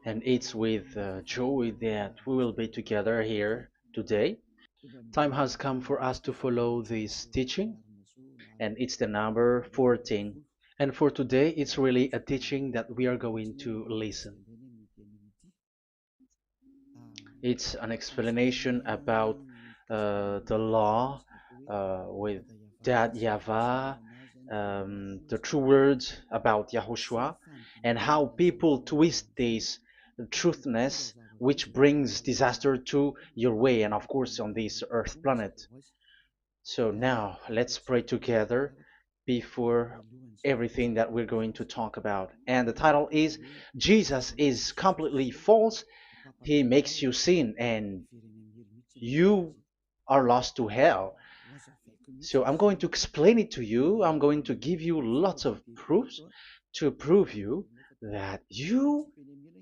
and it's with joy that we will be together here today. Time has come for us to follow this teaching, and it's the number 14. And for today, it's really a teaching that we are going to listen. It's an explanation about the law with that YAHVAH, the true words about YAHOSHUAH, and how people twist this truthness which brings disaster to your way and of course on this earth planet. So now let's pray together before everything that we're going to talk about. And the title is Jesus is completely false. He makes you sin and you are lost to hell. So I'm going to explain it to you. I'm going to give you lots of proofs to prove you that you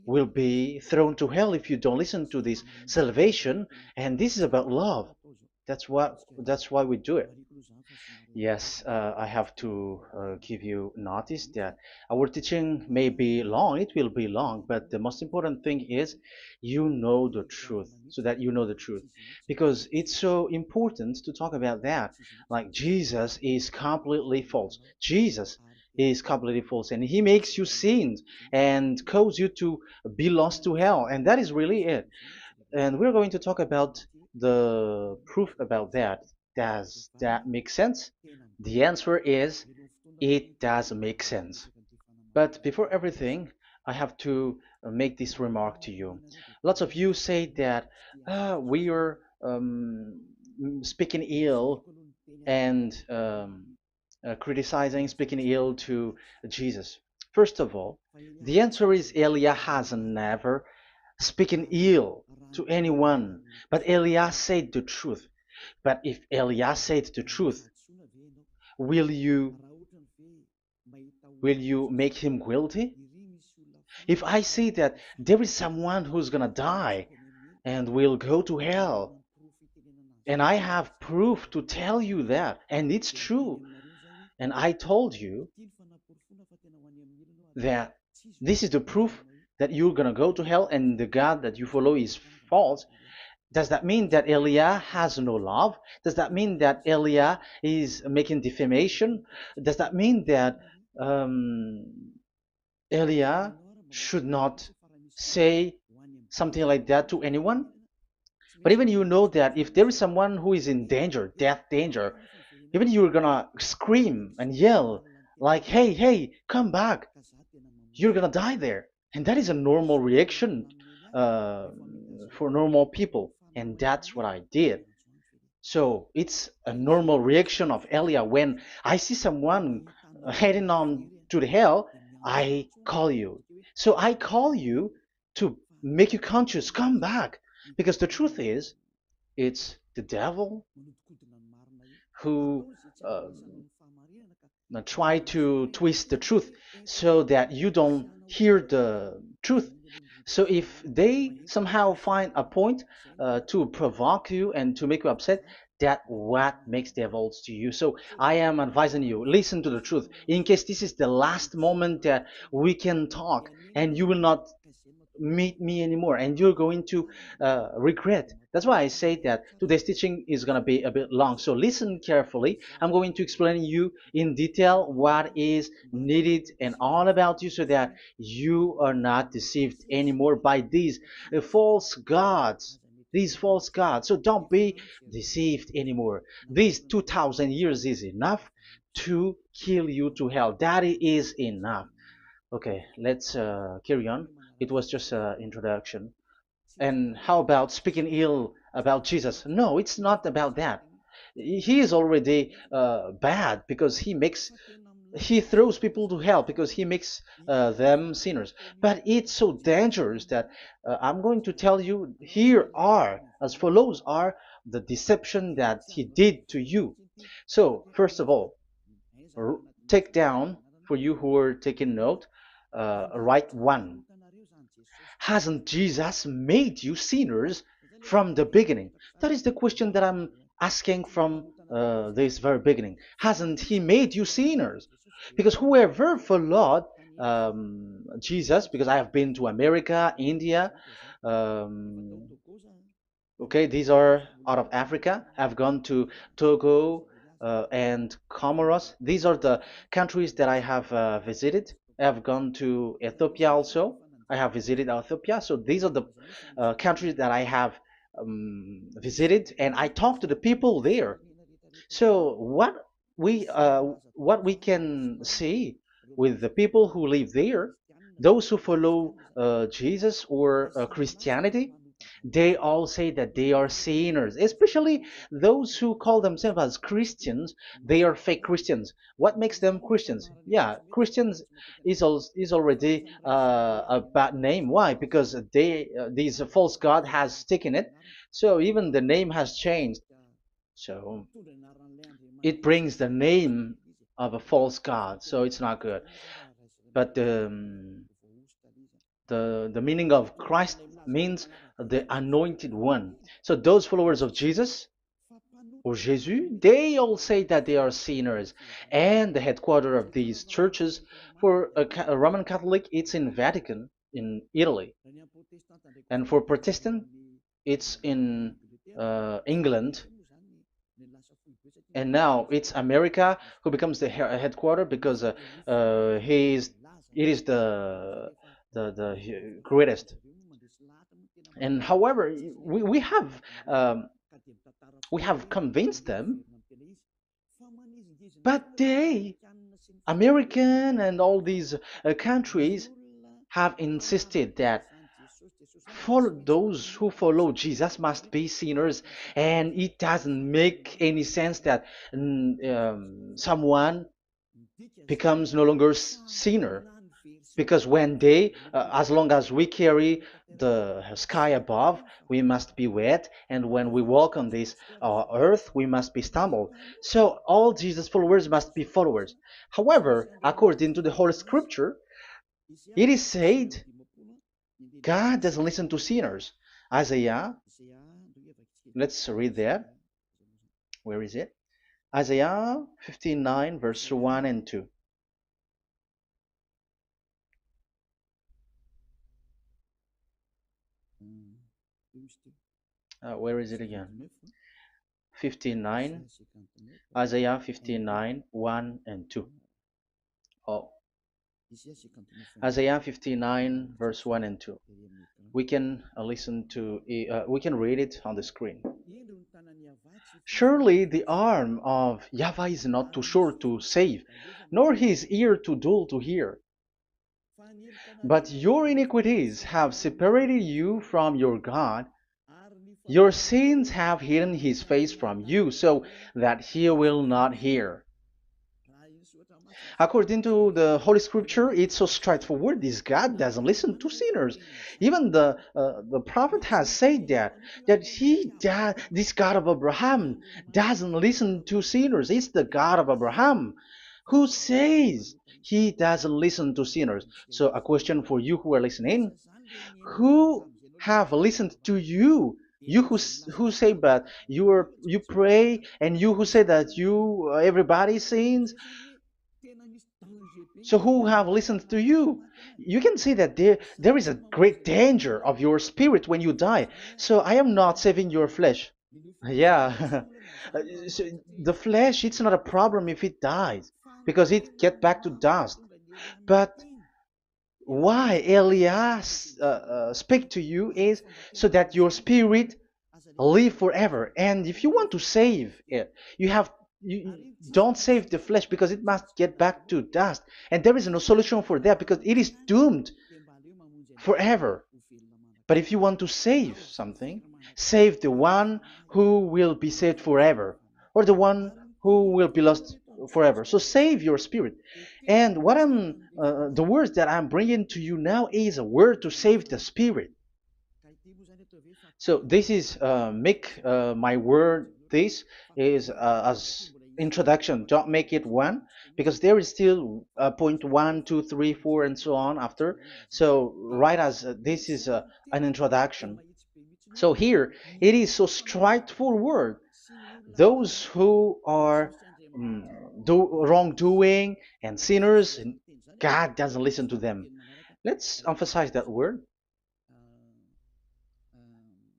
will be thrown to hell if you don't listen to this salvation. And this is about love. That's why we do it. Yes, I have to give you notice that our teaching may be long, it will be long, but the most important thing is you know the truth, so that you know the truth. Because it's so important to talk about that. Like Jesus is completely false. Jesus is completely false, and he makes you sin and cause you to be lost to hell, and that is really it. And we're going to talk about the proof about that. Does that make sense? The answer is it does make sense. But before everything, I have to make this remark to you. Lots of you say that we are speaking ill and criticizing, speaking ill to Jesus. First of all, the answer is Elia has never speaking ill to anyone, but Elia said the truth. But if Elia said the truth, will you will you make him guilty? If I say that there is someone who's gonna die and will go to hell, and I have proof to tell you that, and it's true, and I told you that this is the proof that you're gonna go to hell and the God that you follow is false, does that mean that Elia has no love? Does that mean that Elia is making defamation? Does that mean that um, Elia should not say something like that to anyone? But even you know that if there is someone who is in danger, death danger, even you're gonna scream and yell like, "Hey, hey, come back! You're gonna die there." And that is a normal reaction uh, for normal people, and that's what I did. So it's a normal reaction of Elia when I see someone heading on to the hell, I call you. So I call you to make you conscious, come back. Because the truth is, it's the devil who try to twist the truth so that you don't hear the truth. So if they somehow find a point to provoke you and to make you upset, that what makes devils to you. So I am advising you, listen to the truth. In case this is the last moment that we can talk and you will not meet me anymore and you're going to regret. That's why I say that today's teaching is going to be a bit long, so listen carefully. I'm going to explain you in detail what is needed and all about you so that you are not deceived anymore by these false gods, so don't be deceived anymore. These 2000 years is enough to kill you to hell. That is enough. Okay, let's carry on. It was just an introduction. And how about speaking ill about Jesus? No, it's not about that. He is already bad because he throws people to hell because he makes them sinners. But it's so dangerous that I'm going to tell you here are as follows are the deception that he did to you. So first of all, take down for you who are taking note. Write one. Hasn't Jesus made you sinners from the beginning? That is the question that I'm asking from this very beginning. Hasn't he made you sinners? Because whoever followed Jesus, because I have been to America, India. Um, okay, these are out of Africa. I've gone to Togo and Comoros. These are the countries that I have visited. I have gone to Ethiopia also. I have visited Ethiopia. So these are the countries that I have visited, and I talked to the people there. So what we can see with the people who live there, those who follow Jesus or Christianity, they all say that they are sinners, especially those who call themselves as Christians. They are fake Christians. What makes them Christians? Yeah, Christians is already a bad name. Why? Because these false god has taken it. So even the name has changed. So it brings the name of a false god, so it's not good. But the meaning of Christ means the anointed one. So those followers of Jesus or Jesus, they all say that they are sinners. And the headquarters of these churches for a Roman Catholic, it's in Vatican in Italy, and for Protestant, it's in England, and now it's America who becomes the headquarter because he is it is the greatest. And however, we have we have convinced them, but they, American and all these countries, have insisted that follow those who follow Jesus must be sinners, and it doesn't make any sense that someone becomes no longer sinner, because when they as long as we carry the sky above, we must be wet, and when we walk on this earth, we must be stumbled. So all Jesus followers must be followers. However, according to the Holy Scripture, it is said God doesn't listen to sinners. Isaiah, let's read that. Where is it? Isaiah 59, verse 1 and 2. Where is it again? 59, Isaiah 59, 1 and 2. Oh, Isaiah 59, verse 1 and 2. We can we can read it on the screen. Surely the arm of Yahweh is not too short to save, nor his ear too dull to hear. But your iniquities have separated you from your God. Your sins have hidden his face from you so that he will not hear. According to the Holy Scripture, it's so straightforward. This God doesn't listen to sinners. Even the prophet has said that this God of Abraham doesn't listen to sinners. It's the God of Abraham who says he doesn't listen to sinners. So a question for you who are listening: who have listened to you? You who say that you pray, and you who say that you everybody sins, so who have listened to you? You can see that there is a great danger of your spirit when you die. So I am not saving your flesh. Yeah. So the flesh, it's not a problem if it dies, because it get back to dust. But why Elias speak to you is so that your spirit live forever. And if you want to save it, you don't save the flesh, because it must get back to dust, and there is no solution for that because it is doomed forever. But if you want to save something, save the one who will be saved forever, or the one who will be lost forever. So save your spirit. And the words that I'm bringing to you now is a word to save the spirit. So this is make my word. This is as introduction. Don't make it one, because there is still point one, two, three, four, and so on after. So right as this is an introduction. So here it is so straightforward. Those who are do wrongdoing and sinners, God doesn't listen to them. Let's emphasize that word.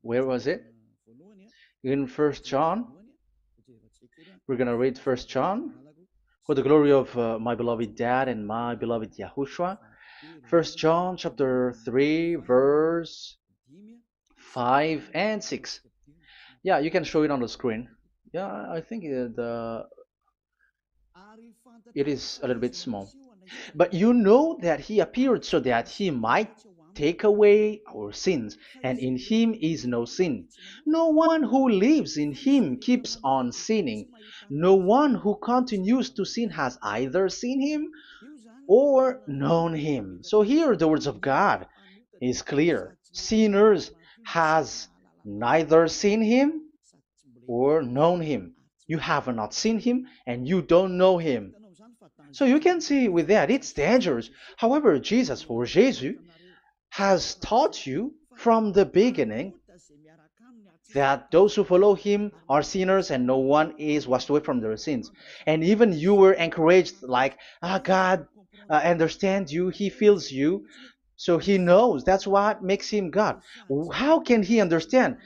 Where was it? In First John. We're gonna read First John. For the glory of my beloved Dad and my beloved Yahushua. First John chapter 3 verse 5 and 6. Yeah, you can show it on the screen. Yeah, I think it is a little bit small. But you know that he appeared so that he might take away our sins, and in him is no sin. No one who lives in him keeps on sinning. No one who continues to sin has either seen him or known him. So here the words of God is clear. Sinners has neither seen him or known him. You have not seen him and you don't know him. So you can see with that it's dangerous. However, Jesus or Jesus has taught you from the beginning that those who follow him are sinners and no one is washed away from their sins. And even you were encouraged like, God understands you, he feels you, so he knows. That's what makes him God. How can he understand?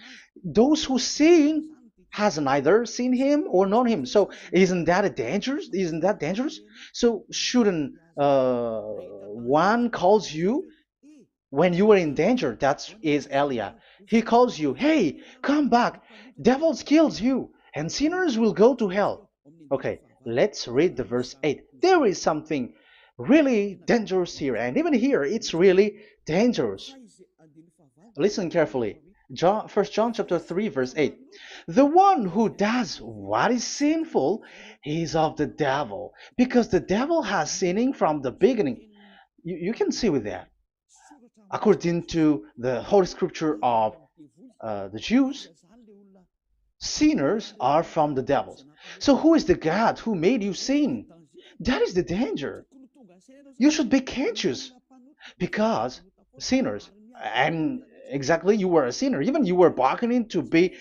Those who sin has neither seen him or known him. So isn't that a dangerous? Isn't that dangerous? So shouldn't one calls you when you were in danger? That is Elia. He calls you, hey, come back. Devils kills you, and sinners will go to hell. Okay, let's read the verse 8. There is something really dangerous here, and even here it's really dangerous. Listen carefully. John, 1 John chapter 3 verse 8. The one who does what is sinful is of the devil, because the devil has sinning from the beginning. You can see with that. According to the Holy Scripture of the Jews, sinners are from the devils. So who is the God who made you sin? That is the danger. You should be conscious because sinners, and exactly you were a sinner, even you were bargaining to be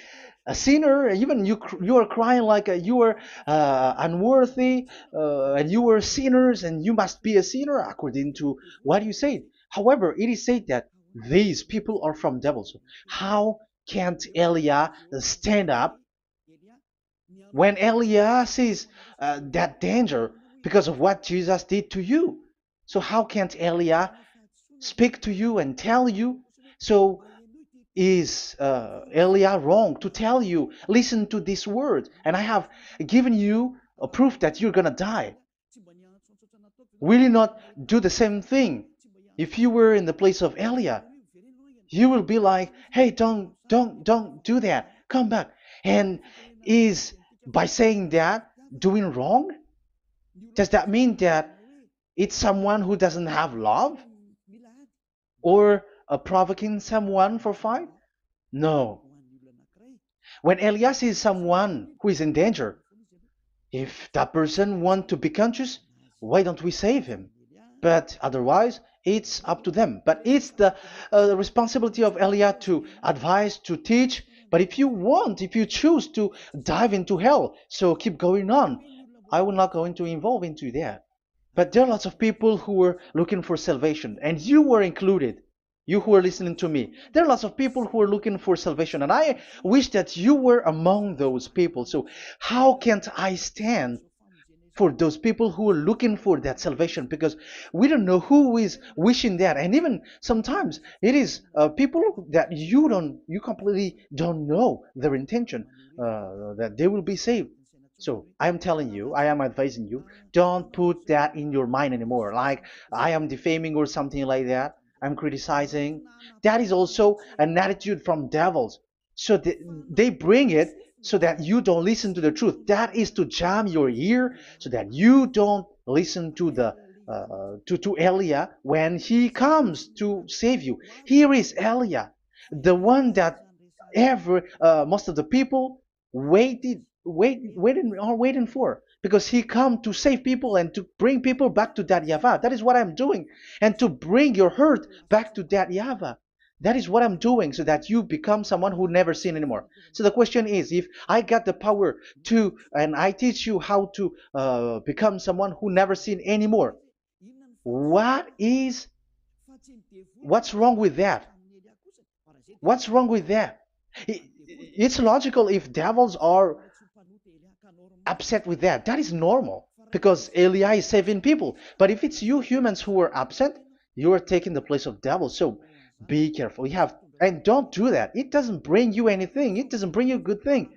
a sinner, even you are crying like you were unworthy, and you were sinners and you must be a sinner according to what you said. However, it is said that these people are from devils. How can't Elia stand up when Elia sees that danger because of what Jesus did to you? So how can't Elia speak to you and tell you? So is Elia wrong to tell you, listen to this word, and I have given you a proof that you're gonna die? Will you not do the same thing? If you were in the place of Elia, you will be like, hey, don't do that, come back. And is by saying that doing wrong? Does that mean that it's someone who doesn't have love, or provoking someone for fight? No. When Elias sees someone who is in danger, if that person wants to be conscious, why don't we save him? But otherwise, it's up to them. But it's the responsibility of Elia to advise, to teach. But if you want, if you choose to dive into hell, so keep going on. I will not go into involve into that. But there are lots of people who were looking for salvation, and you were included. You who are listening to me, there are lots of people who are looking for salvation, and I wish that you were among those people. So how can't I stand for those people who are looking for that salvation? Because we don't know who is wishing that, and even sometimes it is people that you completely don't know their intention, that they will be saved. So I am telling you, I am advising you, don't put that in your mind anymore. Like I am defaming or something like that. I'm criticizing. That is also an attitude from devils. So they bring it so that you don't listen to the truth. That is to jam your ear so that you don't listen to the to Elia when he comes to save you. Here is Elia, the one that ever most of the people waiting for, because he come to save people and to bring people back to that YAHVAH. That is what I'm doing, and to bring your hurt back to that YAHVAH. That is what I'm doing, so that you become someone who never sin anymore. So the question is, if I got the power to, and I teach you how to become someone who never sin anymore, What is what's wrong with that? What's wrong with that? It's logical if devils are upset with that. That is normal because Eli is saving people. But if it's you humans who are upset, you are taking the place of devils. So be careful. You have and don't do that. It doesn't bring you anything. It doesn't bring you a good thing.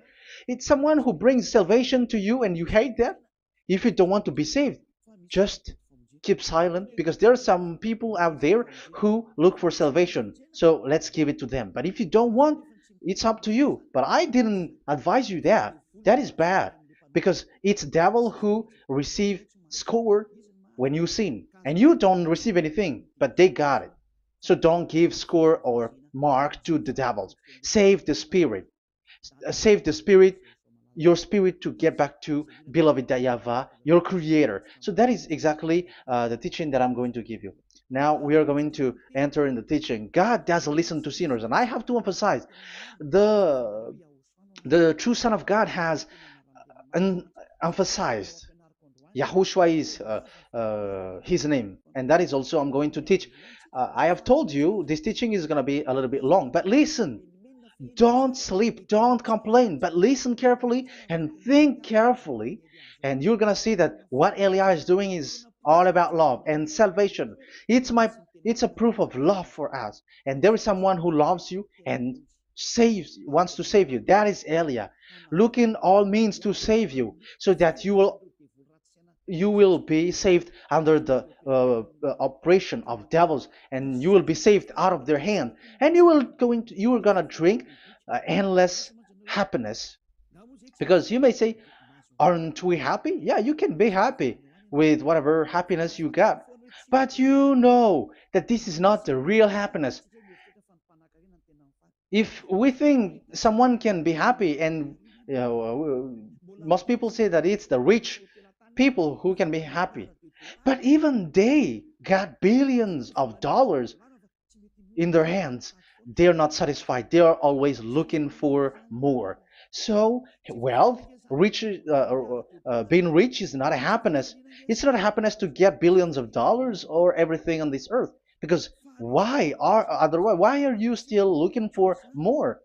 It's someone who brings salvation to you and you hate that. If you don't want to be saved, just keep silent because there are some people out there who look for salvation. So let's give it to them. But if you don't want, it's up to you. But I didn't advise you that. That is bad because it's devil who receive score when you sin and you don't receive anything, but they got it. So don't give score or mark to the devils. Save the spirit. Save the spirit, your spirit to get back to beloved Dayava, your creator. So that is exactly the teaching that I'm going to give you. Now we are going to enter in the teaching. God doesn't listen to sinners, and I have to emphasize the the true Son of God has emphasized. Yahushua is his name, and that is also I'm going to teach. I have told you this teaching is going to be a little bit long, but listen. Don't sleep, don't complain, but listen carefully and think carefully, and you're gonna see that what Eli is doing is all about love and salvation. It's a proof of love for us, and there is someone who loves you and wants to save you. That is Elia, looking all means to save you, so that you will be saved under the operation of devils, and you will be saved out of their hand, and you are gonna drink endless happiness. Because you may say, aren't we happy? Yeah, you can be happy with whatever happiness you got, but you know that this is not the real happiness. If we think someone can be happy, and most people say that it's the rich people who can be happy, but even they got billions of dollars in their hands. They're not satisfied. They are always looking for more. So wealth, being rich is not a happiness. It's not a happiness to get billions of dollars or everything on this earth. Because why are you still looking for more?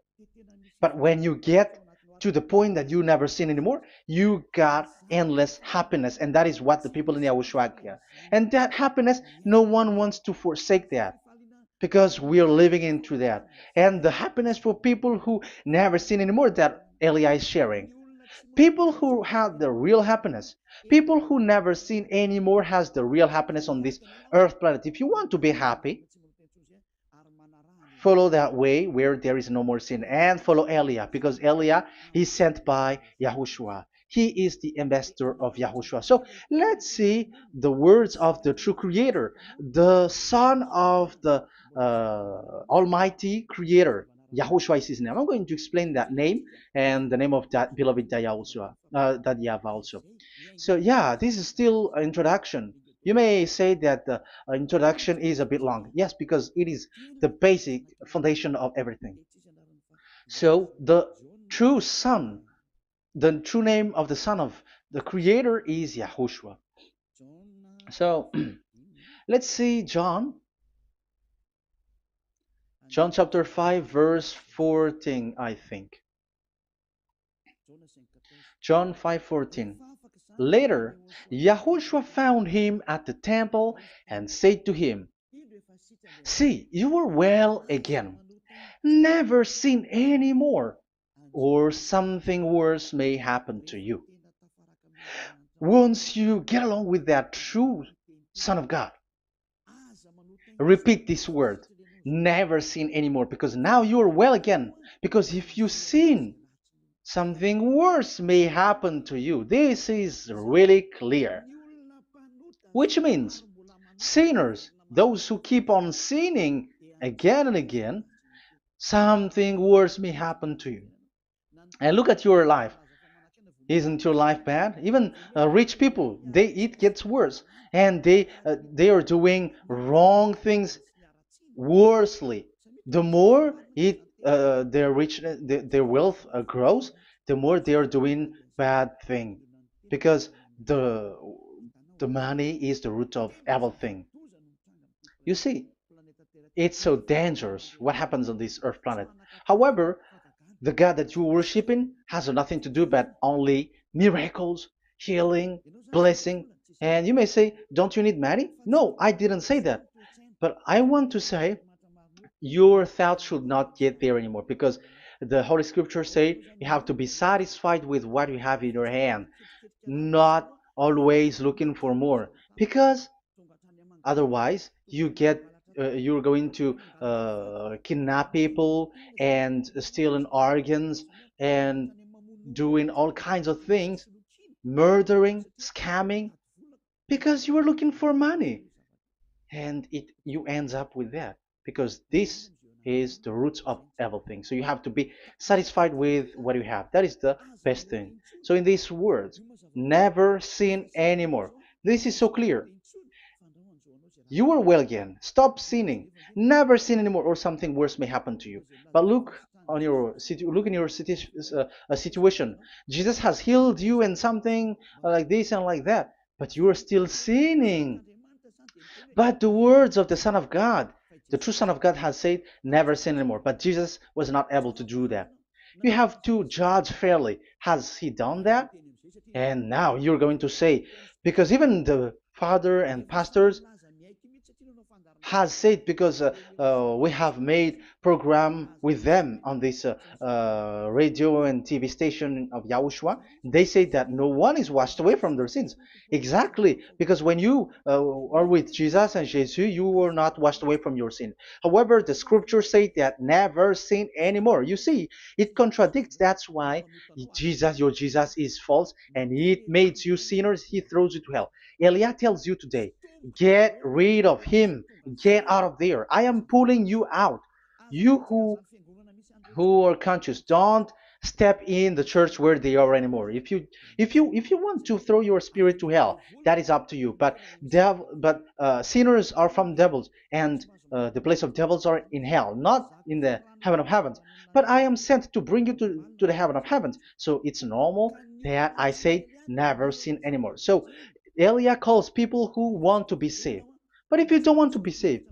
But when you get to the point that you never sin anymore, you got endless happiness, and that is what the people in Yahushua get. And that happiness, no one wants to forsake that because we are living into that. And the happiness for people who never sin anymore that Elia is sharing. People who have the real happiness, people who never sin anymore has the real happiness on this earth planet. If you want to be happy, follow that way where there is no more sin and follow Elia because Elia is sent by Yahushua. He is the ambassador of Yahushua. So let's see the words of the true creator, the son of the almighty creator. Yahushua is his name. I'm going to explain that name and the name of that beloved Yahushua, that Yahweh also. So yeah, this is still an introduction. You may say that the introduction is a bit long. Yes, because it is the basic foundation of everything. So true son, the true name of the son of the creator is Yahushua. So let's see John chapter 5 verse 14, I think. John 5:14. Later, Yahushua found him at the temple and said to him, "See, you are well again. Never sin any more, or something worse may happen to you." Once you get along with that true Son of God, repeat this word. Never sin anymore, because now you are well again. Because if you sin, something worse may happen to you. This is really clear. Which means sinners, those who keep on sinning again and again, something worse may happen to you. And look at your life. Isn't your life bad? Even rich people, it gets worse, and they are doing wrong things worsely. The more their their wealth grows, the more they are doing bad thing, because the the money is the root of everything. You see, it's so dangerous what happens on this earth planet. However, the God that you're worshiping has nothing to do but only miracles, healing, blessing. And you may say, don't you need money? No, I didn't say that. But I want to say your thoughts should not get there anymore because the Holy Scriptures say you have to be satisfied with what you have in your hand, not always looking for more. Because otherwise, you're going to kidnap people and stealing organs and doing all kinds of things, murdering, scamming, because you are looking for money, and it you ends up with that because this is the roots of everything. So you have to be satisfied with what you have. That is the best thing. So in these words, never sin anymore. This is so clear. You are well again. Stop sinning. Never sin anymore, or something worse may happen to you. But look in your situation. Jesus has healed you and something like this and like that, but you are still sinning. But the words of the Son of God, the true Son of God, has said, "Never sin anymore." But Jesus was not able to do that. You have to judge fairly. Has he done that? And now you're going to say, because even the father and pastors has said, because we have made program with them on this radio and TV station of Yahushua, they say that no one is washed away from their sins. Exactly, because when you are with Jesus and Jesus, you were not washed away from your sin. However, the scriptures say that never sin anymore. You see, it contradicts. That's why your Jesus is false, and it makes you sinners. He throws you to hell. Elia tells you today, get rid of him. Get out of there. I am pulling you out. You who are conscious, don't step in the church where they are anymore. If you want to throw your spirit to hell, that is up to you. But sinners are from devils, and the place of devils are in hell, not in the heaven of heavens. But I am sent to bring you to the heaven of heavens. So it's normal that I say never sin anymore. So Elia calls people who want to be saved. But if you don't want to be saved,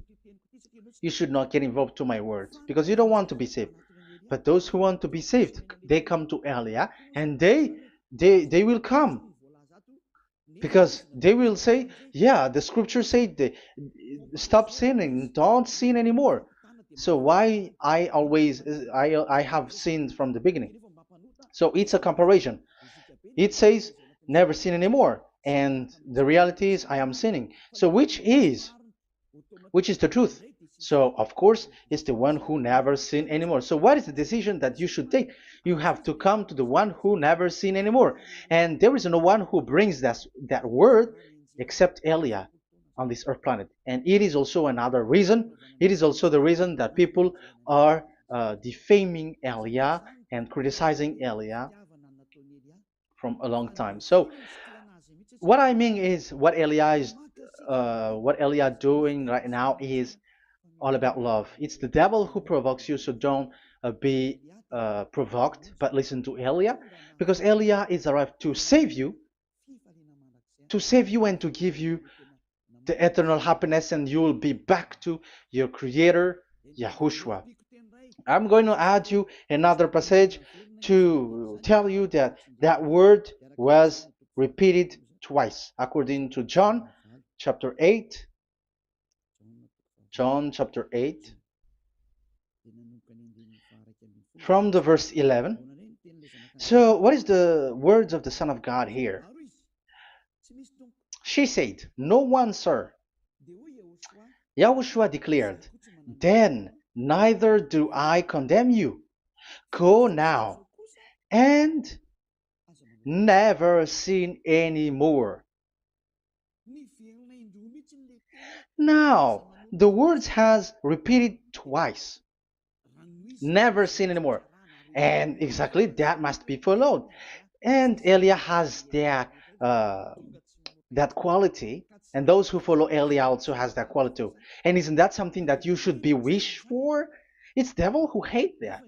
you should not get involved to my words because you don't want to be saved. But those who want to be saved, they come to Elia, and they will come because they will say, yeah, the scriptures say they, stop sinning, don't sin anymore. So why I have sinned from the beginning? So it's a comparison. It says never sin anymore, and the reality is I am sinning. So which is the truth? So, of course, it's the one who never sin anymore. So, what is the decision that you should take? You have to come to the one who never sin anymore. And there is no one who brings that word except Elia on this earth planet. And it is also another reason. It is also the reason that people are defaming Elia and criticizing Elia from a long time. So, what I mean is what Elia doing right now is all about love. It's the devil who provokes you, so don't be provoked, but listen to Elia, because Elia is arrived to save you and to give you the eternal happiness, and you will be back to your Creator, Yahushua. I'm going to add you another passage to tell you that that word was repeated twice, according to chapter 8, John chapter 8, from the verse 11. So, what is the words of the Son of God here? She said, "No one, sir." Yahushua declared, "Then neither do I condemn you. Go now and never sin any more." Now, the words has repeated twice. Never sin anymore. And exactly that must be followed. And Elia has that quality, and those who follow Elia also has that quality too. And isn't that something that you should be wish for? It's devil who hate that.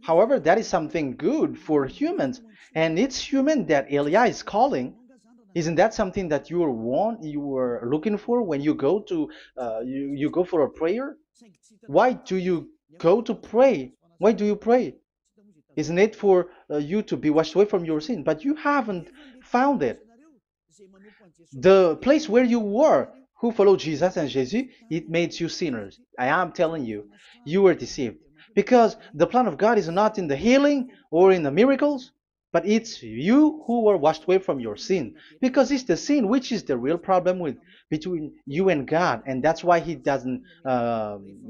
However, that is something good for humans, and it's human that Elia is calling. Isn't that something that you were looking for when you go to you go for a prayer? Why do you go to pray? Why do you pray? Isn't it for you to be washed away from your sin? But you haven't found it. The place where you were, who followed Jesus and Jesus, it made you sinners. I am telling you, you were deceived. Because the plan of God is not in the healing or in the miracles, but it's you who were washed away from your sin. Because it's the sin which is the real problem with between you and God, and that's why He doesn't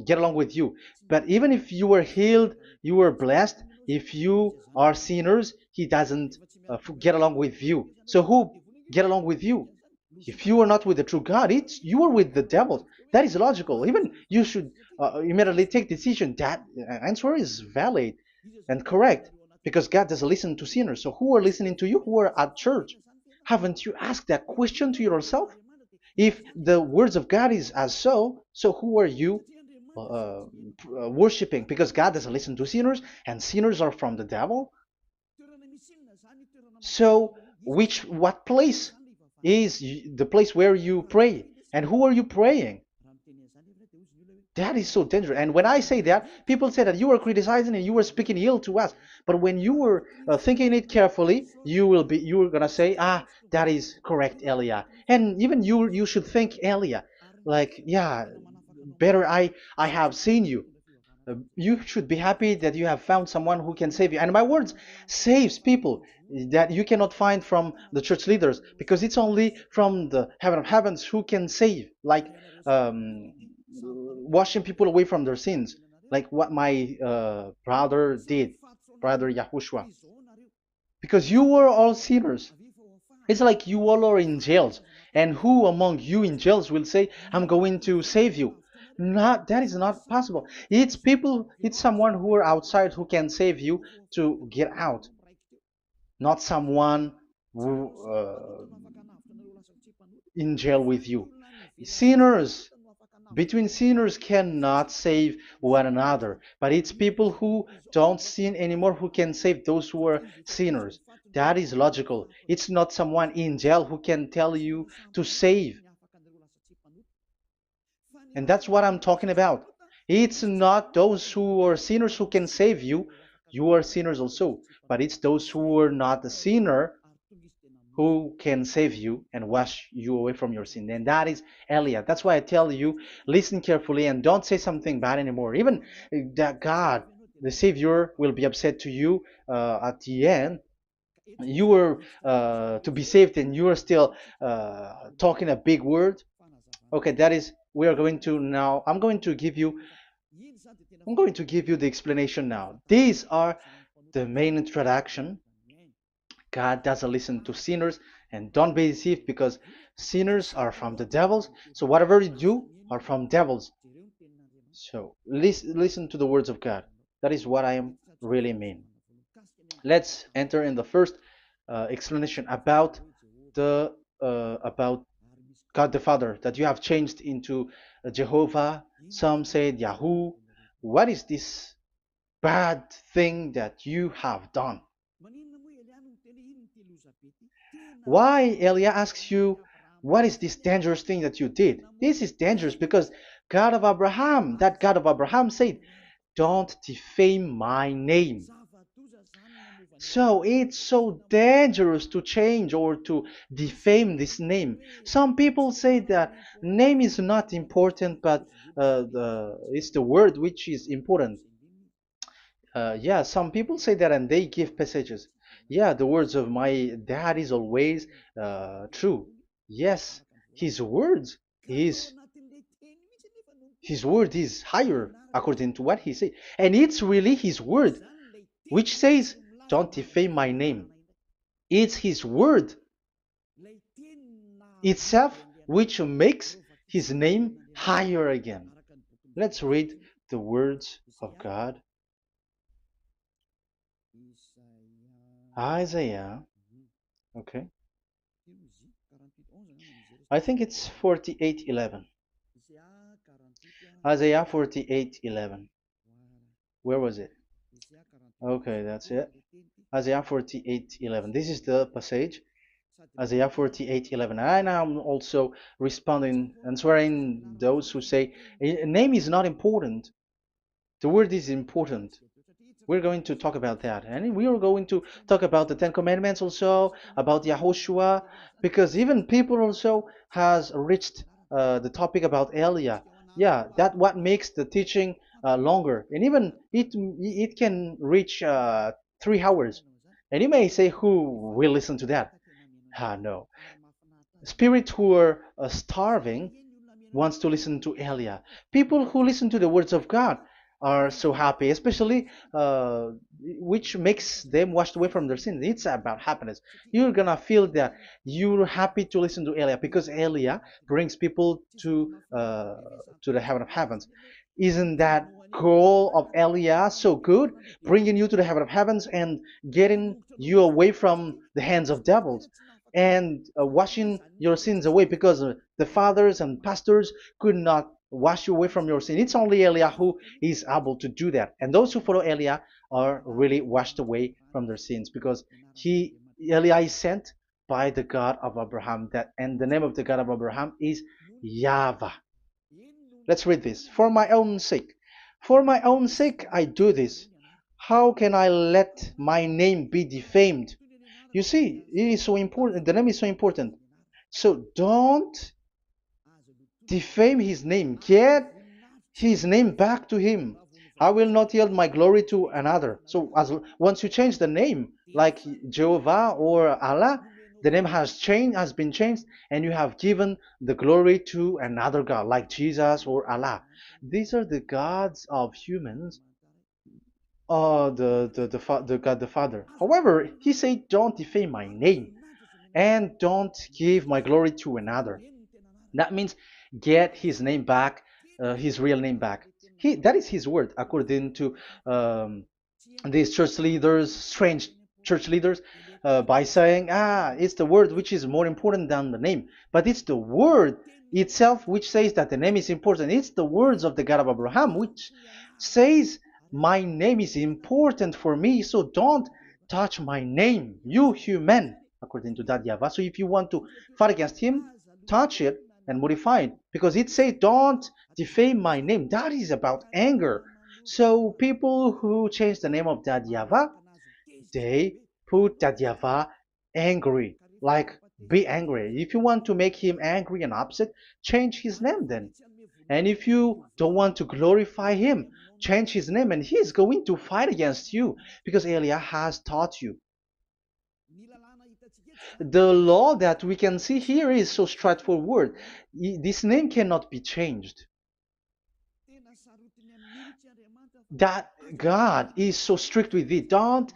get along with you. But even if you were healed, you were blessed. If you are sinners, He doesn't get along with you. So who get along with you? If you are not with the true God, it's you are with the devil. That is logical. Even you should immediately take decision. That answer is valid and correct because God doesn't listen to sinners. So who are listening to you? Who are at church? Haven't you asked that question to yourself? If the words of God is as so who are you worshiping? Because God doesn't listen to sinners, and sinners are from the devil. So, what place is the place where you pray? And who are you praying? That is so dangerous. And when I say that, people say that you were criticizing and you were speaking ill to us. But when you were thinking it carefully, you were gonna say, ah, that is correct, Elia. And even you should think, Elia, like, yeah, better I have seen you. You should be happy that you have found someone who can save you. And my words saves people that you cannot find from the church leaders because it's only from the heaven of heavens who can save, like um, washing people away from their sins, like what my brother did, brother Yahushua. Because you were all sinners. It's like you all are in jails. And who among you in jails will say, I'm going to save you? Not that is not possible. It's people, it's someone who are outside who can save you to get out, not someone who in jail with you. Sinners, between sinners cannot save one another, but it's people who don't sin anymore who can save those who are sinners. That is logical. It's not someone in jail who can tell you to save. And that's what I'm talking about. It's not those who are sinners who can save you. You are sinners also. But it's those who are not a sinner who can save you and wash you away from your sin. And that is Eliah. That's why I tell you, listen carefully and don't say something bad anymore. Even that God, the Savior, will be upset to you at the end. You were to be saved and you are still talking a big word. Okay, that is, we are going to now, I'm going to give you the explanation now. These are the main introduction. God doesn't listen to sinners, and don't be deceived because sinners are from the devils. So whatever you do are from devils. So listen to the words of God. That is what I am really mean. Let's enter in the first explanation about the about God the Father that you have changed into Jehovah. Some said Yahoo. What is this bad thing that you have done? Why Elia asks you, what is this dangerous thing that you did? This is dangerous because God of Abraham, that God of Abraham said, don't defame my name. So it's so dangerous to change or to defame this name. Some people say that name is not important, but it's the word which is important. Yeah, some people say that and they give passages. Yeah, the words of my dad is always true. Yes, his words is his word is higher according to what he said. And it's really his word which says, don't defame my name. It's his word itself which makes his name higher again. Let's read the words of God. Isaiah, okay. I think it's 48:11. Isaiah 48:11. Where was it? Okay, that's it. Isaiah 48:11. This is the passage. Isaiah 48:11. And I'm also responding, answering those who say a name is not important. The word is important. We're going to talk about that. And we are going to talk about the Ten Commandments also, about Yahushua, because even people also has reached the topic about Elia. Yeah, that what makes the teaching longer. And even it can reach 3 hours. And you may say, who will listen to that? Ah, no. Spirits who are starving wants to listen to Elia. People who listen to the words of God are so happy, especially which makes them washed away from their sins. It's about happiness. You're gonna feel that you're happy to listen to Elia because Elia brings people to the heaven of heavens. Isn't that goal of Elia so good, bringing you to the heaven of heavens and getting you away from the hands of devils? And washing your sins away because the fathers and pastors could not wash you away from your sin. It's only Elia who is able to do that. And those who follow Elia are really washed away from their sins because Elia is sent by the God of Abraham. And the name of the God of Abraham is YAHVAH. Let's read this. For my own sake. For my own sake I do this. How can I let my name be defamed? You see, it is so important. The name is so important. So don't defame his name. Get his name back to him. I will not yield my glory to another. So once you change the name, like Jehovah or Allah, the name has been changed, and you have given the glory to another God, like Jesus or Allah. These are the gods of humans, the God the Father. However, he said, "Don't defame my name, and don't give my glory to another." That means get his name back, his real name back. That is his word, according to um, these church leaders, strange church leaders, by saying, it's the word which is more important than the name. But it's the word itself which says that the name is important. It's the words of the God of Abraham which says, my name is important for me, so don't touch my name, you human, according to that YAHVAH. So if you want to fight against him, touch it and modify it, because it says, don't defame my name. That is about anger. So people who change the name of that YAHVAH, they put that YAHVAH angry, like be angry. If you want to make him angry and upset, change his name then. And if you don't want to glorify him, change his name, and he's going to fight against you because Elia has taught you. The law that we can see here is so straightforward. This name cannot be changed. That God is so strict with it. Don't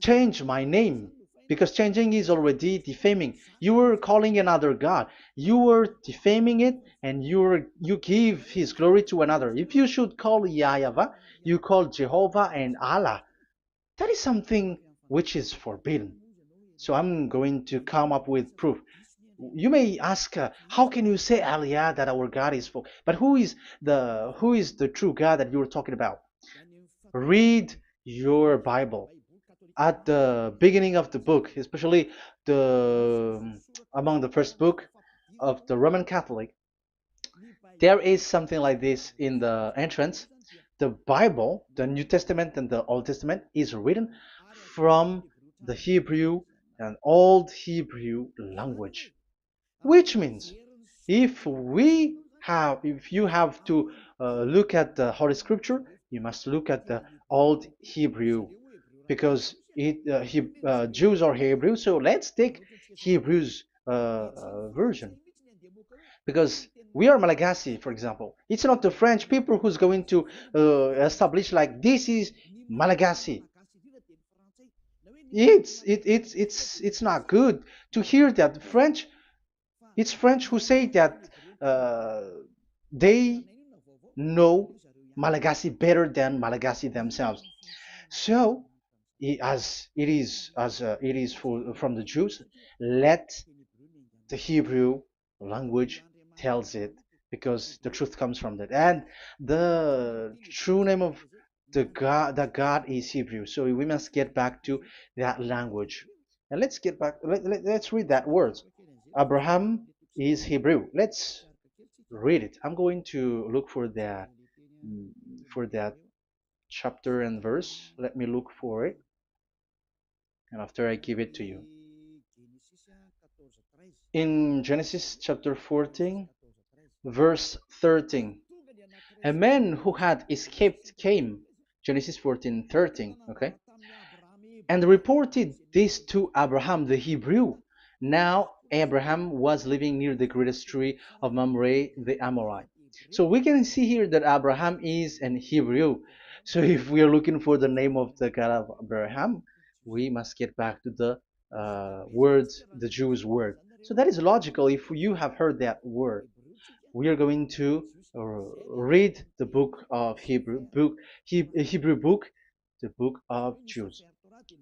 change my name, because changing is already defaming. You are calling another God. You are defaming it, and you give his glory to another. If you should call YAHVAH, you call Jehovah and Allah. That is something which is forbidden. So I'm going to come up with proof. You may ask, how can you say, Aliyah, that our God is full? But who is the true God that you're talking about? Read your Bible. At the beginning of the book, especially the among the first book of the Roman Catholic, there is something like this in the entrance. The Bible, the New Testament and the Old Testament, is written from the Hebrew and Old Hebrew language, which means if you have to look at the Holy Scripture, you must look at the Old Hebrew, because Jews are Hebrew. So let's take Hebrew's version, because we are Malagasy, for example. It's not the French people who's going to establish like this is Malagasy. It's not good to hear that French. It's French who say that uh, they know Malagasy better than Malagasy themselves. So, as it is from the Jews, let the Hebrew language tells it, because the truth comes from that, and the true name of the God is Hebrew. So we must get back to that language. And let's get back. Let's read that word. Abraham is Hebrew. Let's read it. I'm going to look mm, for that chapter and verse. Let me look for it, and after I give it to you. In Genesis chapter 14, verse 13, a man who had escaped came, Genesis 14:13, okay, and reported this to Abraham the Hebrew. Now Abraham was living near the greatest tree of Mamre the Amorite. So we can see here that Abraham is an Hebrew. So if we are looking for the name of the God of Abraham, we must get back to the word, the Jews word. So that is logical. If you have heard that word, we are going to read the book of Hebrew book, the book of Jews.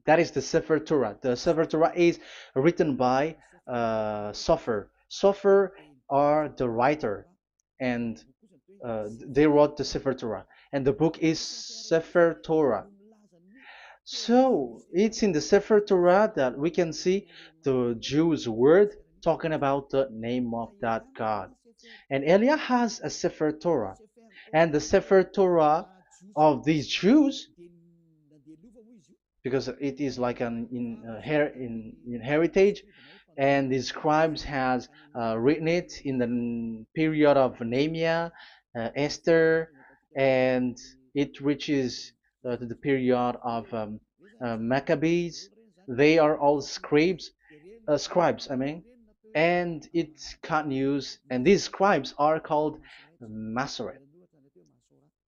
That is the Sefer Torah. The Sefer Torah is written by Sofer. Sofer are the writer, and they wrote the Sefer Torah, and the book is Sefer Torah. So it's in the Sefer Torah that we can see the Jews' word talking about the name of that God. And Elia has a Sefer Torah, and the Sefer Torah of these Jews, because it is like an in heritage, and the scribes has written it in the period of Nehemiah, Esther, and it reaches to the period of Maccabees. They are all scribes, I mean, and it continues, and these scribes are called Masoret,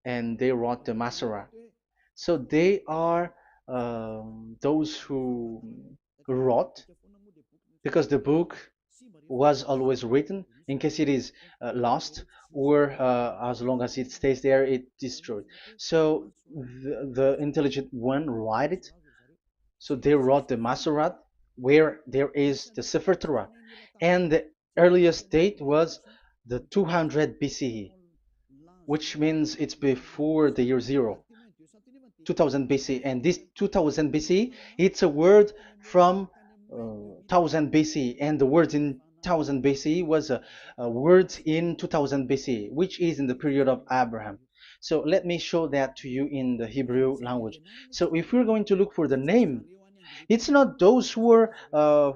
and they wrote the Masorah. So they are those who wrote, because the book was always written in case it is lost, or as long as it stays there, it destroyed. So the intelligent one write it. So they wrote the Masorat, where there is the Sefer Torah, and the earliest date was the 200 BCE, which means it's before the year zero. 2000 BC, and this 2000 BC, it's a word from 1000 BC, and the word in 1000 BC was a word in 2000 BC, which is in the period of Abraham. So let me show that to you in the Hebrew language. So if we're going to look for the name, it's not those who are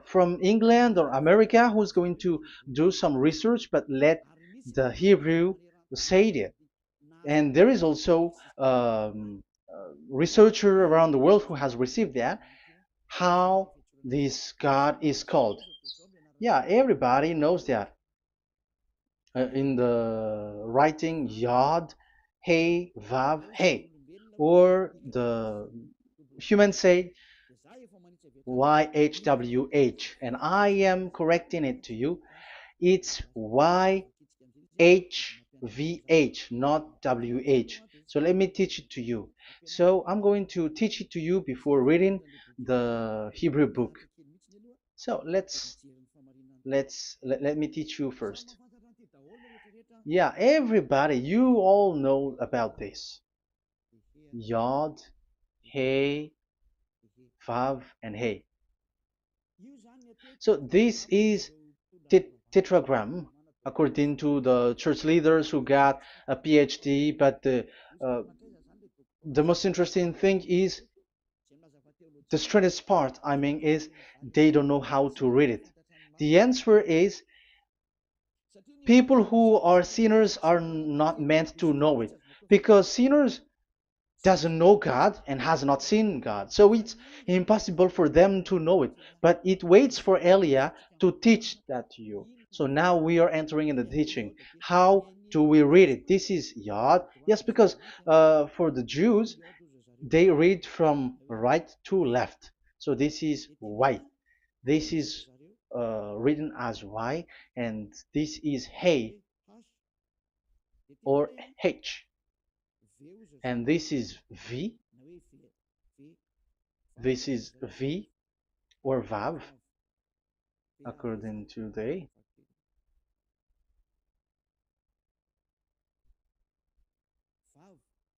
from England or America who's going to do some research, but let the Hebrew say it. And there is also researcher around the world who has received that, how this God is called. Yeah, everybody knows that. In the writing Yod, Hey, Vav, Hey, or the humans say YHWH, and I am correcting it to you. It's YHVH, not WH. So let me teach it to you. So I'm going to teach it to you before reading the Hebrew book. So let me teach you first. Yeah, everybody, you all know about this. Yod, Hey, Vav, and Hey. So this is tetragram, according to the church leaders who got a PhD. But the most interesting thing is, the strangest part, I mean, is they don't know how to read it. The answer is, people who are sinners are not meant to know it, because sinners doesn't know God and has not seen God. So it's impossible for them to know it. But it waits for Elia to teach that to you. So now we are entering in the teaching. How do we read it? This is Yod. Yes, because for the Jews, they read from right to left. So this is Y. This is written as Y, and this is Hey or H. And this is V. This is V or Vav, according to the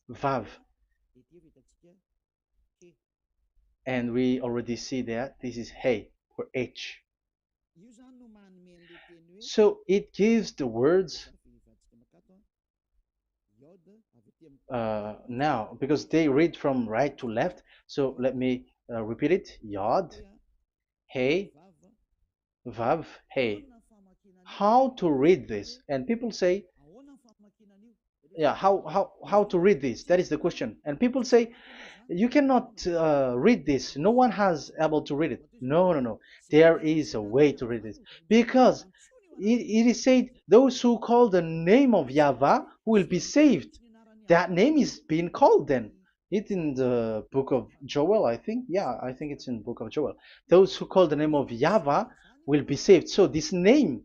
Vav. and we already see that this is Hey or H. So it gives the words now because they read from right to left. So let me repeat it. Yod, Hey, Vav, Hey. How to read this? And people say, yeah, how to read this? That is the question. And people say, you cannot read this. No one has able to read it. No, no, no. There is a way to read this because it is said those who call the name of Yahweh will be saved. That name is being called then. It's in the book of Joel, I think. Yeah, I think it's in the book of Joel. Those who call the name of Yahweh will be saved. So this name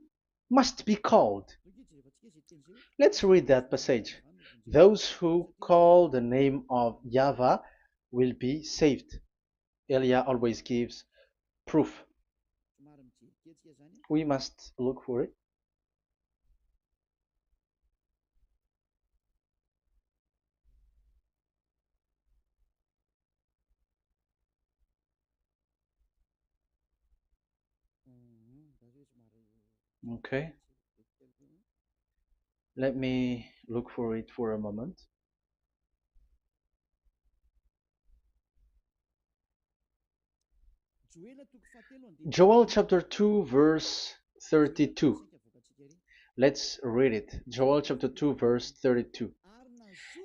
must be called. Let's read that passage. Those who call the name of Yahweh will be saved. Elia always gives proof. We must look for it. Okay, let me look for it for a moment. Joel chapter 2, verse 32. Let's read it. Joel chapter 2, verse 32.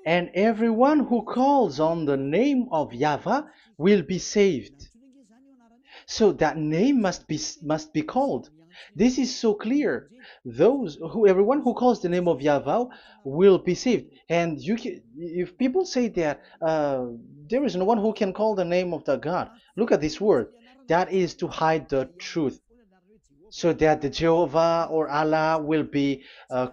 And everyone who calls on the name of Yahweh will be saved. So that name must be called. This is so clear. Everyone who calls the name of Yahweh will be saved. And if people say that there is no one who can call the name of the God, look at this word. That is to hide the truth, so that the Jehovah or Allah will be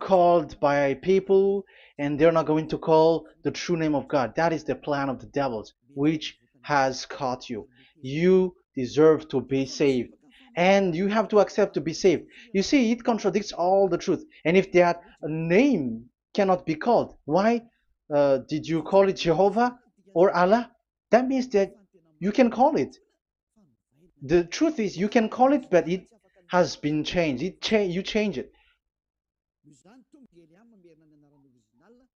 called by people, and they're not going to call the true name of God. That is the plan of the devils, which has caught you. You deserve to be saved, and you have to accept to be saved. You see, it contradicts all the truth. And if that name cannot be called, why did you call it Jehovah or Allah? That means that you can call it. The truth is, you can call it, but it has been changed. You change it.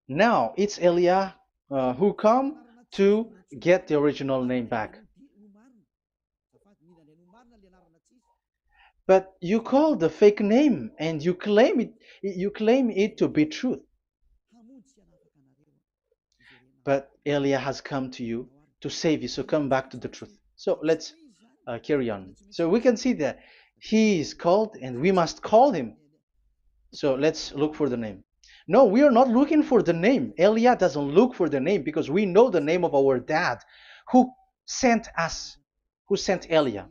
Now it's Elia who come to get the original name back. But you call the fake name and you claim it to be truth. But Elia has come to you to save you, so come back to the truth. So let's carry on. So we can see that he is called and we must call him. So let's look for the name. No, we are not looking for the name. Elia doesn't look for the name because we know the name of our dad who sent us, who sent Elia.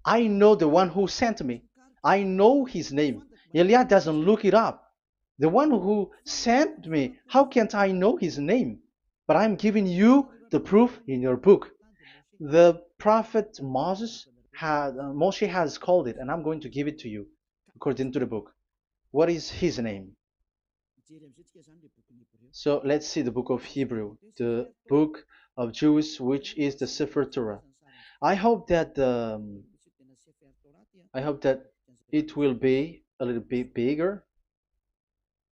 I know the one who sent me. I know his name. Elia doesn't look it up. The one who sent me, how can't I know his name? But I'm giving you the proof in your book. The prophet Moshe has called it, and I'm going to give it to you according to the book. What is his name? So let's see the book of Hebrew, the book of Jews, which is the Sefer Torah. I hope that it will be a little bit bigger.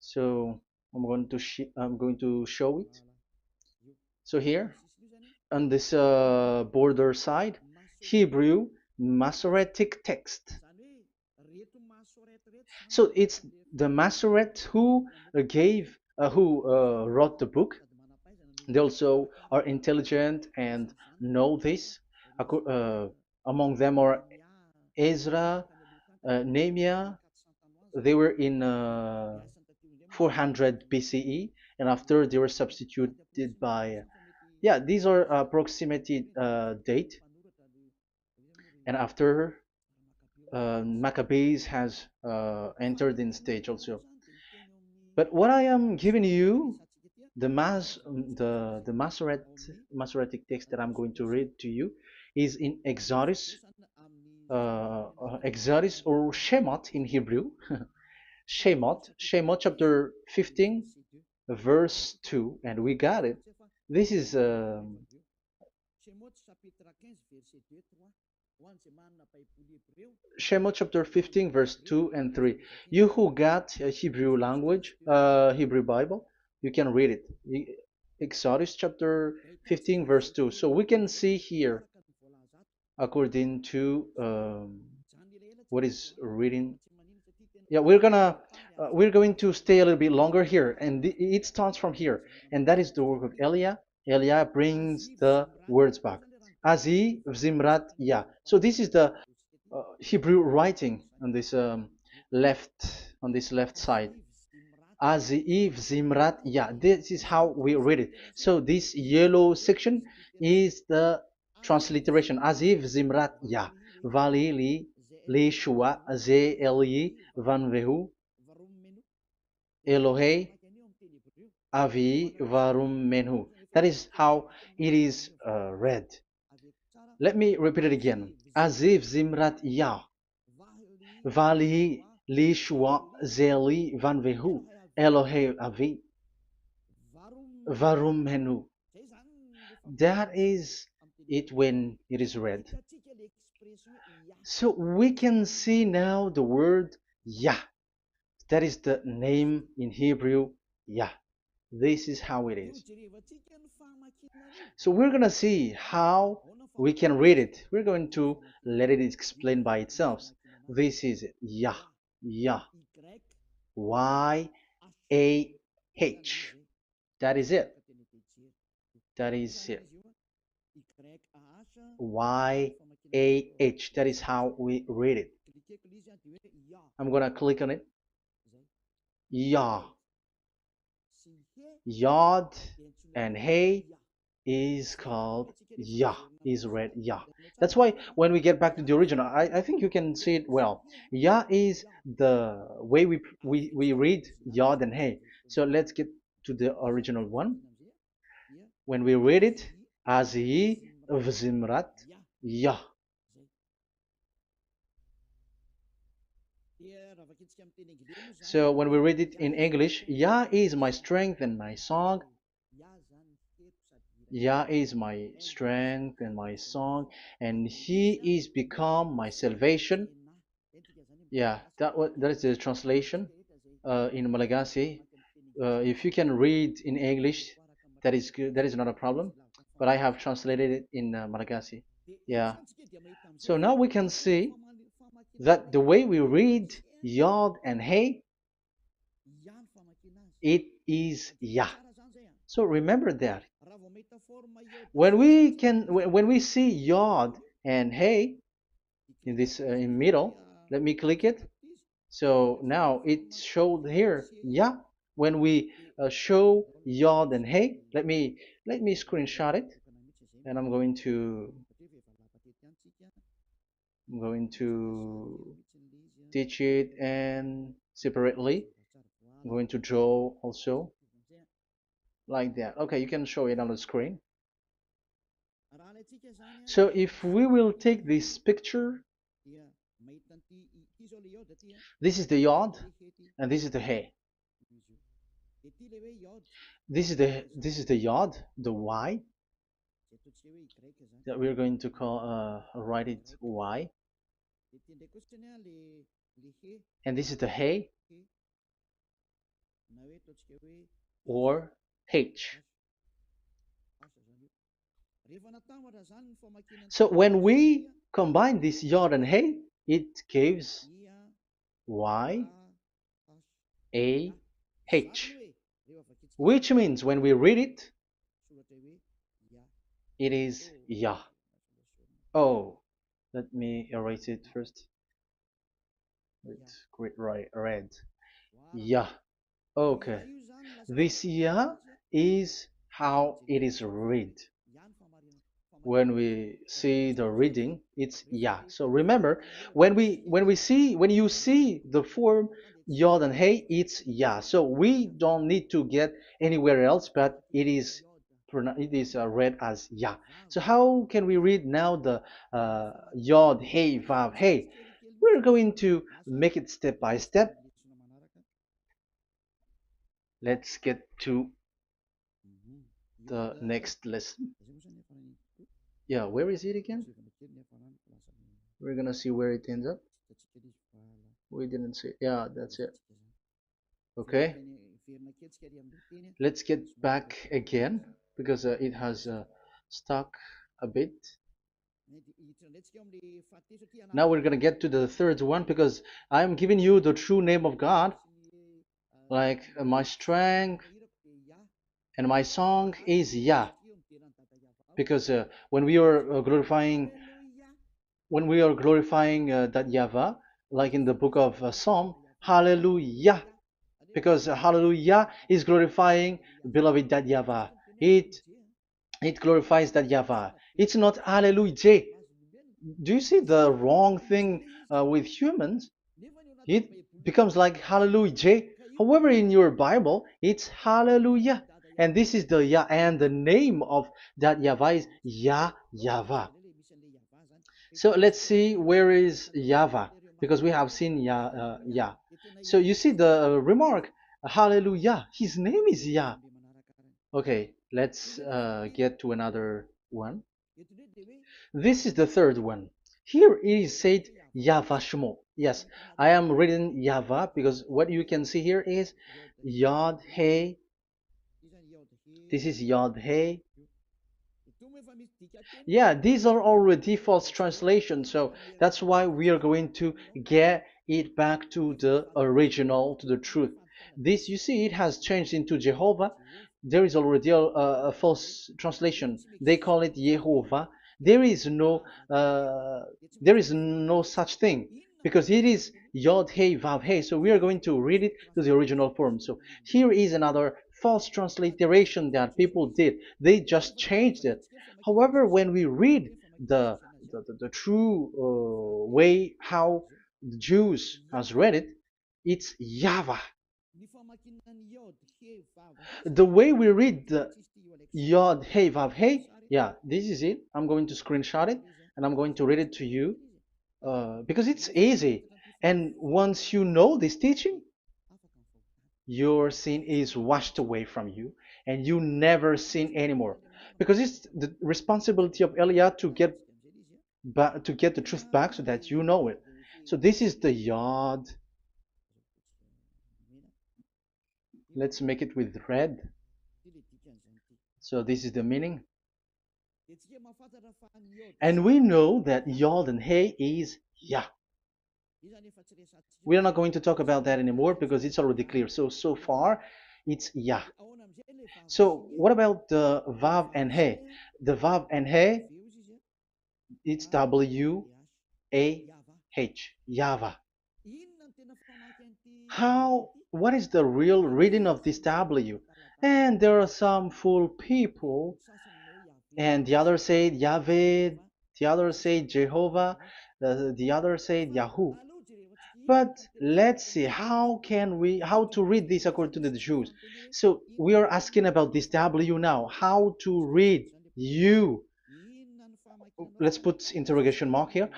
So I'm going to show it. So here on this border side, Hebrew Masoretic text. So it's the Masoret who wrote the book. They also are intelligent and know this. Among them are Ezra, Nehemiah. They were in 400 BCE, and after they were substituted by, yeah, these are approximated date. And after Maccabees has entered in stage also. But what I am giving you, the Masoretic text that I'm going to read to you, is in Exodus or Shemot in Hebrew, Shemot chapter 15, verse 2, and we got it. This is Shemot chapter 15, verse 2 and 3. You who got a Hebrew language, Hebrew Bible, you can read it. Exodus chapter 15, verse 2. So we can see here, according to what is reading. Yeah, we're going to stay a little bit longer here, and it starts from here, and that is the work of Eliah. Eliah brings the words back. Azi Zimrat Ya. So this is the Hebrew writing on this left side. Aziv Zimrat Ya. This is how we read it. So this yellow section is the transliteration. Aziv Zimrat Ya. Vali li shua ze eli van vehu Elohei avi varum menhu. That is how it is read. Let me repeat it again. Aziv Zimrat Ya. Vali li shua ze eli van vehu Elohei avi varum menhu. That is it when it is read. So we can see now the word Yah. That is the name in Hebrew, Yah. This is how it is. So we're going to see how we can read it. We're going to let it explain by itself. This is it. Yah. Yah. Y-A-H. That is it. That is it. Y-A-H. That is how we read it. I'm going to click on it. Yah. Yod and Hey is called Yah, is read Yah. That's why when we get back to the original, I think you can see it well. Yah is the way we read Yod and Hey. So let's get to the original one. When we read it, Azi Vzimrat Yah. So when we read it in English, Yah is my strength and my song. Yah is my strength and my song, and He is become my salvation. Yeah, that is the translation in Malagasy. If you can read in English, that is good. That is not a problem. But I have translated it in Malagasy. Yeah. So now we can see that the way we read Yod and Hey, it is Yah. So remember that when we see Yod and Hey in this in middle, let me click it. So now it showed here Yah. When we show Yod and Hey, let me screenshot it, and I'm going to teach it and separately. I'm going to draw also like that. Okay, you can show it on the screen. So if we will take this picture, this is the Yod and this is the Hey. This is the Yod, the Y that we're going to write it Y, and this is the Hey or H. So when we combine this Yod and Hey, it gives Y A H, which means when we read it, it is Yah. Oh, let me erase it first. With great red. Yah. Okay. This Yah is how it is read. When we see the reading, it's Yah. So remember, when you see the form Yod and Hey, it's Yah. So we don't need to get anywhere else, but it is read as Yah. So how can we read now the Yod, Hey, Vav, Hey? We're going to make it step by step. Let's get to the next lesson. Yeah, where is it again? We're gonna see where it ends up. We didn't see. Yeah, that's it. Okay, let's get back again because it has stuck a bit. Now we're gonna get to the third one because I'm giving you the true name of God, like my strength and my song is Yah, because when we are glorifying that Yahweh, like in the book of Psalm, Hallelujah, because Hallelujah is glorifying beloved that Yahweh. It it glorifies that Yahweh. It's not Hallelujah. Do you see the wrong thing with humans? It becomes like Hallelujah. However, in your Bible, it's Hallelujah. And this is the Yah, and the name of that Yahweh is Yahweh. So let's see where is Yahweh, because we have seen Yah. So you see the remark, Hallelujah. His name is Yah. Okay, let's get to another one. This is the third one. Here it is said YAHVAH. Yes, I am reading Yahweh because what you can see here is Yod Hey. This is Yod Hey. Yeah, these are already false translations, so that's why we are going to get it back to the original, to the truth. This, you see, it has changed into Jehovah. There is already a false translation. They call it Yehovah. There is no, uh, there is no such thing because it is Yod Hey Vav Hey. So we are going to read it to the original form. So here is another false transliteration that people did. They just changed it. However, when we read the true way how the Jews has read it, it's Yahweh. The way we read the Yod Hey Vav Hey, yeah, this is it. I'm going to screenshot it and I'm going to read it to you because it's easy. And once you know this teaching, your sin is washed away from you and you never sin anymore. Because it's the responsibility of Elia to get to get the truth back so that you know it. So this is the Yod. Let's make it with red. So this is the meaning. And we know that Yod and Hey is Yah. We are not going to talk about that anymore because it's already clear. So far, it's Yah. So what about the Vav and He? The Vav and He, it's W-A-H, Yahvah. What is the real reading of this W? And there are some fool people, and the others say Yahweh, the others say Jehovah, the others say Yahoo. But let's see how to read this according to the Jews. So we are asking about this W now. How to read you? Let's put interrogation mark here.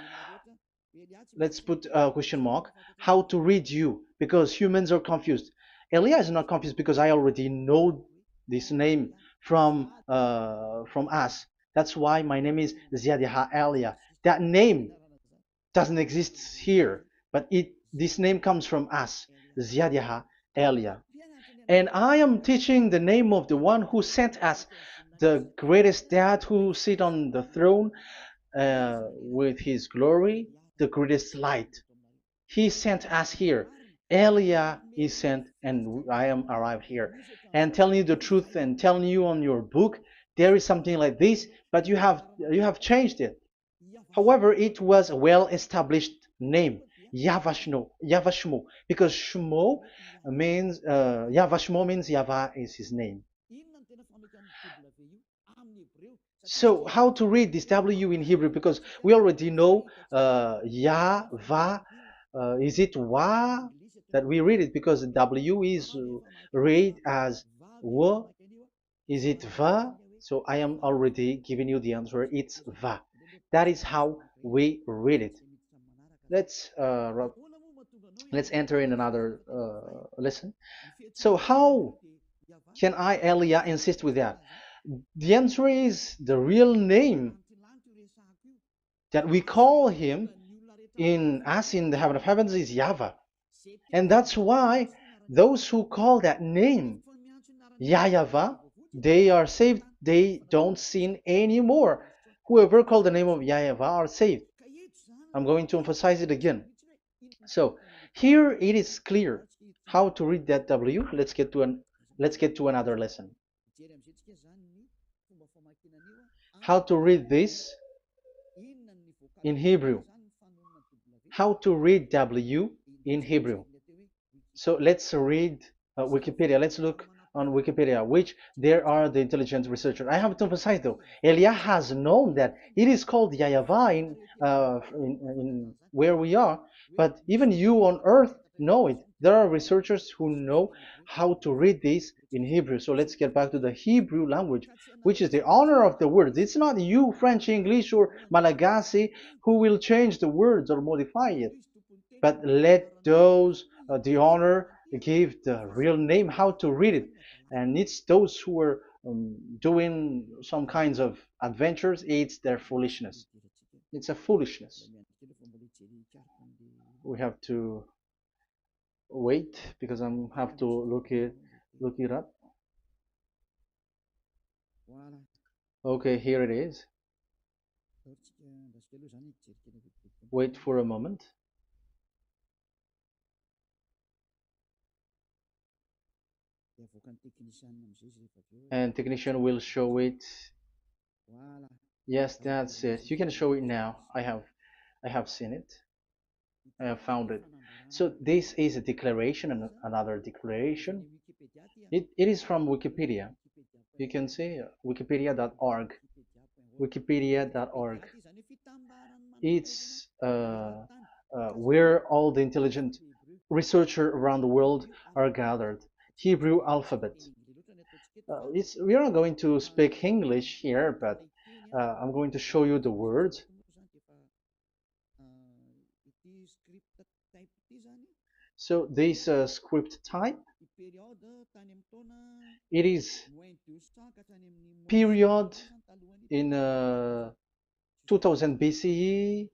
Let's put a question mark. How to read you? Because humans are confused. Elia is not confused because I already know this name from us. That's why my name is Ziadiha Elia. That name doesn't exist here, but this name comes from us, Ziadiha Elia. And I am teaching the name of the one who sent us, the greatest dad who sit on the throne with his glory, the greatest light. He sent us here. Elia is sent, and I am arrived here. And telling you the truth and telling you on your book, there is something like this, but you have changed it. However, it was a well-established name, Yahvah, because Shmo means Yahvah means Yahvah is his name. So how to read this W in Hebrew? Because we already know Yahvah. Is it Wa that we read it? Because W is read as W. Is it Va? So I am already giving you the answer. It's Va. That is how we read it. Let's uh, let's enter in another lesson. So how can I, Elia, insist with that? The answer is the real name that we call him in as in the heaven of heavens is YAHVAH. And that's why those who call that name YAHVAH, they are saved. They don't sin anymore. Whoever called the name of YAHVAH are saved. I'm going to emphasize it again. So here it is clear how to read that W. Let's get to another lesson. How to read this in Hebrew. How to read W in Hebrew. So let's read Wikipedia. Let's look on Wikipedia, which there are the intelligent researchers. I have to emphasize though, Elia has known that it is called YAHVAH in where we are, but even you on earth know it. There are researchers who know how to read this in Hebrew. So let's get back to the Hebrew language, which is the honor of the words. It's not you, French, English, or Malagasy, who will change the words or modify it, but let those the honor give the real name how to read it. And it's those who are doing some kinds of adventures, it's their foolishness. It's a foolishness. We have to wait because I have to look it up. Okay, here it is. Wait for a moment. And technician will show it. Yes, that's it. You can show it now. I have seen it. I have found it. So this is a declaration and another declaration. It is from Wikipedia. You can see wikipedia.org. Wikipedia.org. It's where all the intelligent researchers around the world are gathered. Hebrew alphabet. We are not going to speak English here, but I'm going to show you the words. So this script type, it is period in 2000 BCE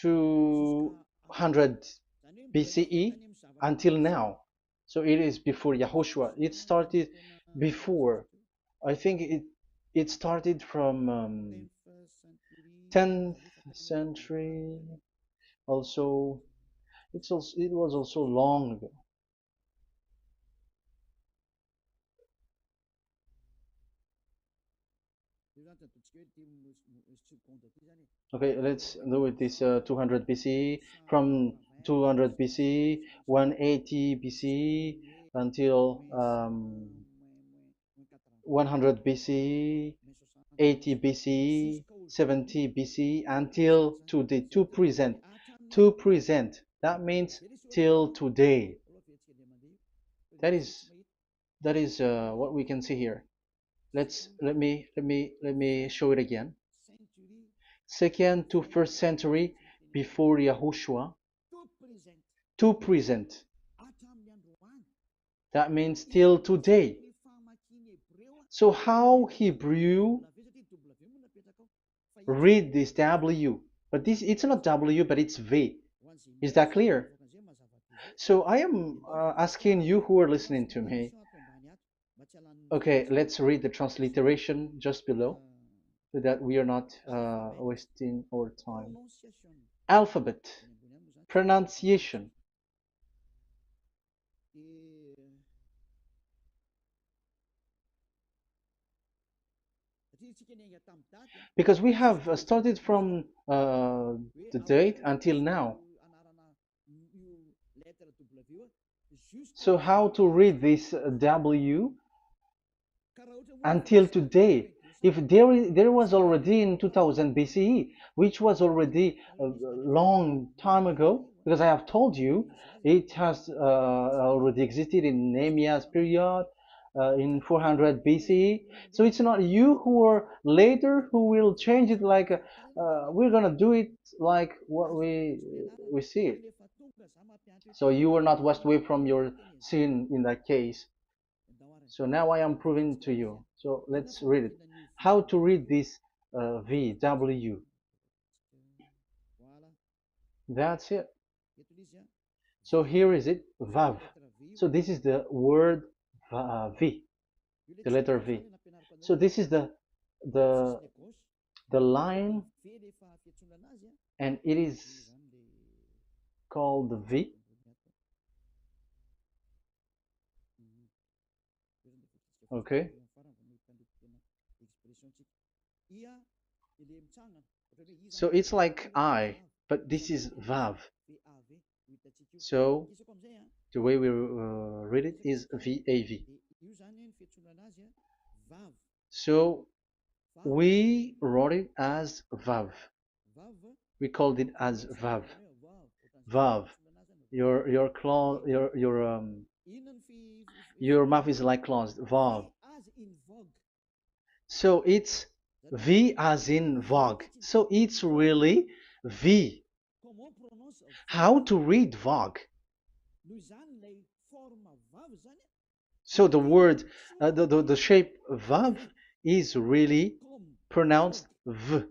to 100 BCE until now. So it is before Yahushua. It started before. I think it started from 10th century. Also, it was also long ago. Okay, let's do it this 200 BCE, from 200 BCE, 180 BCE until 100 BCE, 80 BCE, 70 BCE until today, to present. To present. That means till today. That is what we can see here. Let me show it again. Second to first century before Yahushua. To present. That means till today. So how Hebrew read this W? But this, it's not W, but it's V. Is that clear? So I am asking you who are listening to me. Okay, let's read the transliteration just below so that we are not wasting our time. Alphabet, pronunciation. Because we have started from the date until now. So how to read this W until today? If there was already in 2000 BCE, which was already a long time ago, because I have told you it has already existed in Nehemiah's period, in 400 BCE. So it's not you who are later who will change it, like we're gonna do it like what we see it. So you were not washed away from your sin in that case. So now I am proving to you. So let's read it. how to read this V, W. That's it. So here is it, Vav. So this is the word V, the letter V. So this is the the line, and it is called the V. Okay. So it's like I, but this is Vav. So the way we read it is VAV. So we wrote it as Vav. We called it as Vav. Vav. Your claw, your mouth is like closed. Vav. So it's V as in Vogue. So it's really V. How to read Vogue? So the word, the shape Vav is really pronounced V,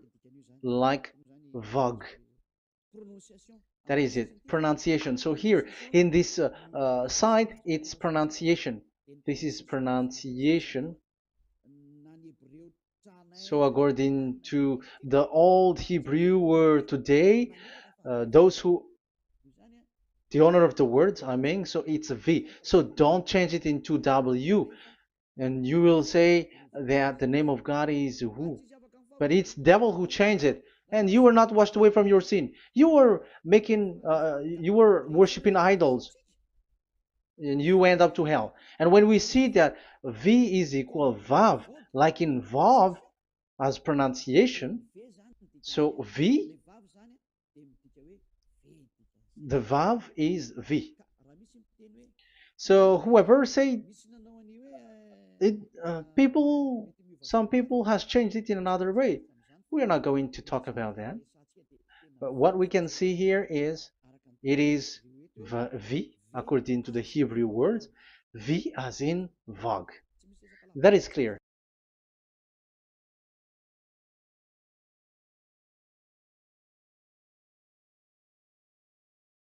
like Vogue. That is it, pronunciation. So here in this side, it's pronunciation. This is pronunciation. So according to the old Hebrew word today, those who, the owner of the words, I mean, so it's a V. So don't change it into W, and you will say that the name of God is who. But it's devil who changed it, and you were not washed away from your sin. You were you were worshiping idols, and you went up to hell. And when we see that V is equal Vav, like in Vav as pronunciation, so V, the Vav is V. So whoever say it, some people has changed it in another way. We are not going to talk about that. But what we can see here is it is V according to the Hebrew words, V as in Vogue. That is clear.